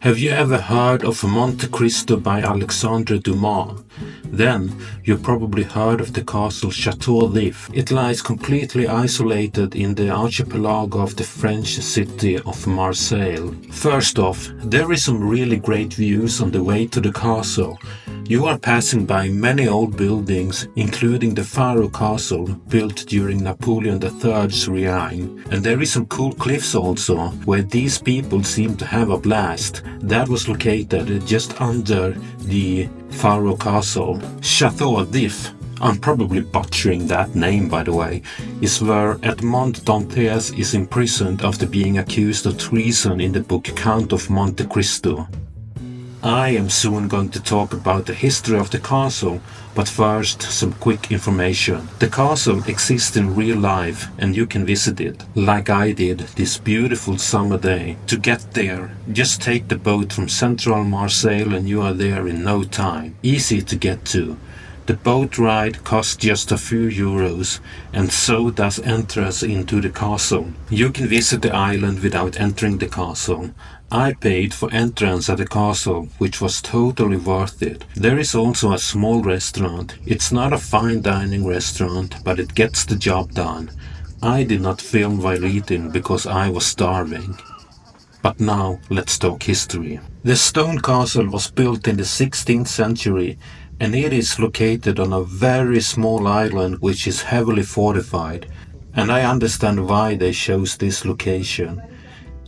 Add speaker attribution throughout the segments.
Speaker 1: Have you ever heard of Monte Cristo by Alexandre Dumas? Then you probably heard of the castle Chateau. It lies completely isolated in the archipelago of the French city of Marseille. First off, there is some really great views on the way to the castle. You are passing by many old buildings, including the Pharaoh Castle, built during Napoleon III's reign. And there is some cool cliffs also, where these people seem to have a blast. That was located just under the Pharaoh Castle. Chateau, I'm probably butchering that name by the way, is where Edmond Dantes is imprisoned after being accused of treason in the book Count of Monte Cristo. I am soon going to talk about the history of the castle, but first some quick information. The castle exists in real life and you can visit it, like I did this beautiful summer day. To get there, just take the boat from central Marseille and you are there in no time. Easy to get to. The boat ride costs just a few euros, and so does entrance into the castle. You can visit the island without entering the castle. I paid for entrance at the castle, which was totally worth it. There is also a small restaurant. It's not a fine dining restaurant, but it gets the job done. I did not film while eating because I was starving. But now let's talk history. The stone castle was built in the 16th century, and it is located on a very small island which is heavily fortified, and I understand why they chose this location.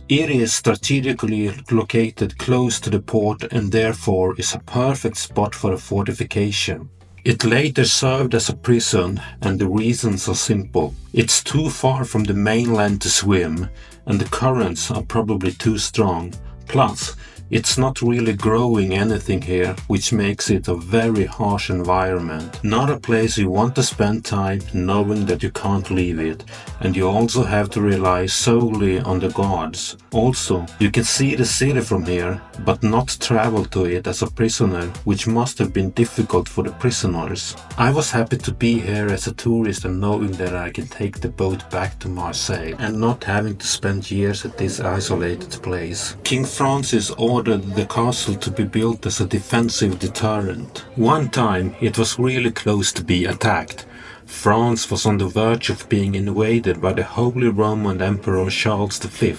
Speaker 1: It is strategically located close to the port and therefore is a perfect spot for a fortification. It later served as a prison, and the reasons are simple. It's too far from the mainland to swim, and the currents are probably too strong. Plus, it's not really growing anything here, which makes it a very harsh environment. Not a place you want to spend time knowing that you can't leave it, and you also have to rely solely on the guards. Also, you can see the city from here, but not travel to it as a prisoner, which must have been difficult for the prisoners. I was happy to be here as a tourist and knowing that I can take the boat back to Marseille, and not having to spend years at this isolated place. King Francis ordered the castle to be built as a defensive deterrent. One time it was really close to be attacked. France was on the verge of being invaded by the Holy Roman Emperor Charles V.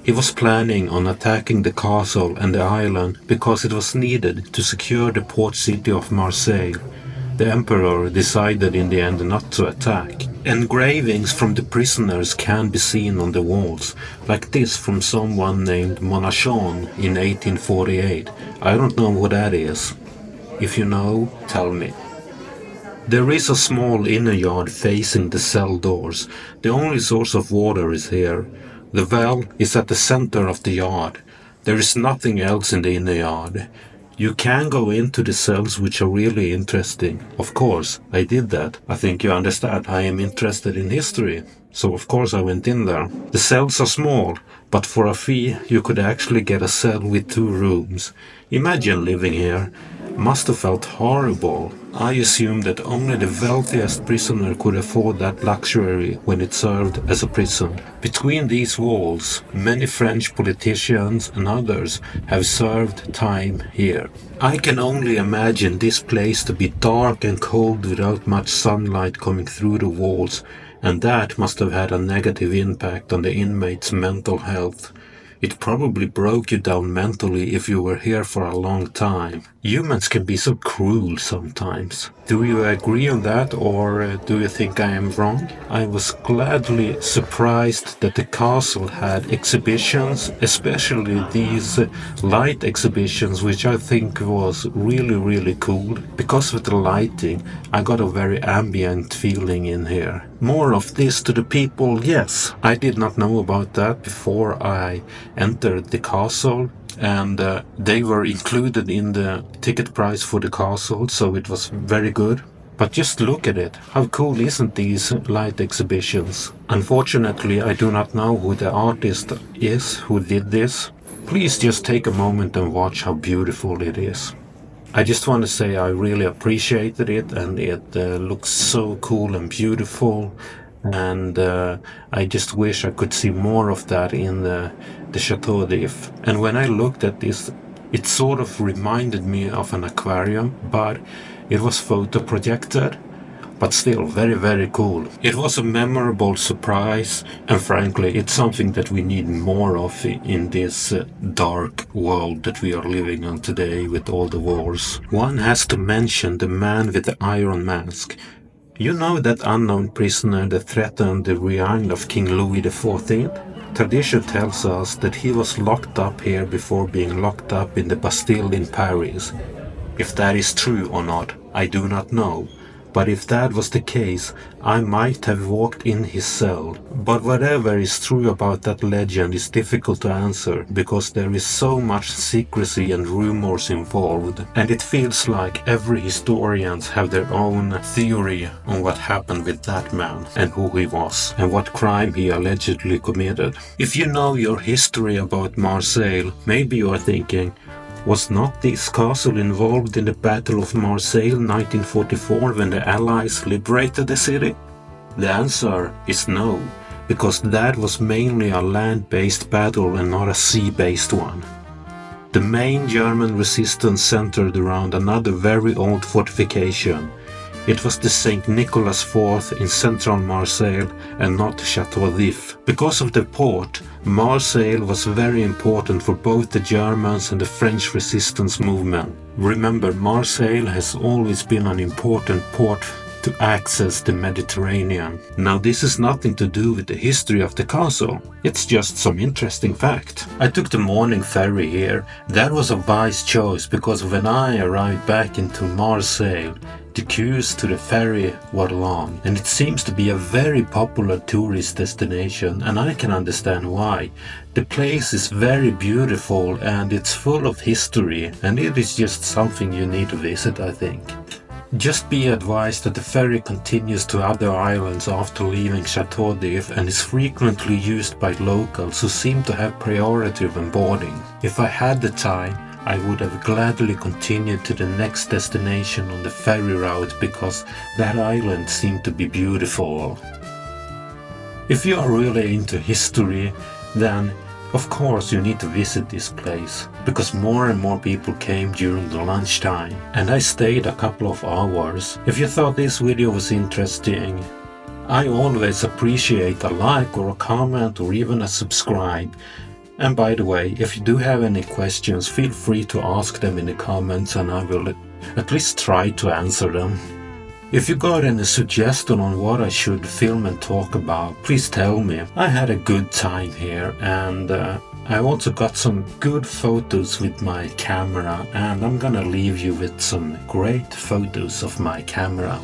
Speaker 1: He was planning on attacking the castle and the island because it was needed to secure the port city of Marseille. The emperor decided in the end not to attack. Engravings from the prisoners can be seen on the walls, like this from someone named Monachon in 1848. I don't know what that is. If you know, tell me. There is a small inner yard facing the cell doors. The only source of water is here. The well is at the center of the yard. There is nothing else in the inner yard. You can go into the cells, which are really interesting. Of course, I did that. I think you understand, I am interested in history. So of course I went in there. The cells are small, but for a fee you could actually get a cell with 2 rooms. Imagine living here. Must have felt horrible. I assume that only the wealthiest prisoner could afford that luxury when it served as a prison. Between these walls, many French politicians and others have served time here. I can only imagine this place to be dark and cold without much sunlight coming through the walls, and that must have had a negative impact on the inmates' mental health. It probably broke you down mentally if you were here for a long time. Humans can be so cruel sometimes. Do you agree on that, or do you think I am wrong? I was gladly surprised that the castle had exhibitions, especially these light exhibitions, which I think was really cool. Because of the lighting, I got a very ambient feeling in here. More of this to the people, yes. I did not know about that before I entered the castle, and they were included in the ticket price for the castle, so it was very good. But just look at it. How cool isn't these light exhibitions? Unfortunately, I do not know who the artist is who did this. Please just take a moment and watch how beautiful it is. I just want to say I really appreciated it, and it looks so cool and beautiful. and I just wish I could see more of that in the Chateau d'If. And when I looked at this, it sort of reminded me of an aquarium, but it was photo projected. But still very, very cool. It was a memorable surprise, and frankly, it's something that we need more of in this dark world that we are living in today with all the wars. One has to mention the man with the iron mask. You know that unknown prisoner that threatened the reign of King Louis XIV? Tradition tells us that he was locked up here before being locked up in the Bastille in Paris. If that is true or not, I do not know. But if that was the case, I might have walked in his cell. But whatever is true about that legend is difficult to answer, because there is so much secrecy and rumors involved, and it feels like every historian have their own theory on what happened with that man, and who he was, and what crime he allegedly committed. If you know your history about Marseille, maybe you are thinking, was not this castle involved in the Battle of Marseille 1944 when the Allies liberated the city? The answer is no, because that was mainly a land-based battle and not a sea-based one. The main German resistance centered around another very old fortification. It was the St. Nicholas Fort in central Marseille and not Chateau d'If. Because of the port, Marseille was very important for both the Germans and the French resistance movement. Remember, Marseille has always been an important port to access the Mediterranean. Now, this has nothing to do with the history of the castle. It's just some interesting fact. I took the morning ferry here. That was a wise choice, because when I arrived back into Marseille, the queues to the ferry were long, and it seems to be a very popular tourist destination, and I can understand why. The place is very beautiful and it's full of history, and it is just something you need to visit, I think. Just be advised that the ferry continues to other islands after leaving Chateau d'If and is frequently used by locals who seem to have priority when boarding. If I had the time, I would have gladly continued to the next destination on the ferry route, because that island seemed to be beautiful. If you are really into history, then of course you need to visit this place, because more and more people came during the lunchtime, and I stayed a couple of hours. If you thought this video was interesting, I always appreciate a like or a comment or even a subscribe. And by the way, if you do have any questions, feel free to ask them in the comments and I will at least try to answer them. If you got any suggestion on what I should film and talk about, please tell me. I had a good time here, and I also got some good photos with my camera, and I'm gonna leave you with some great photos of my camera.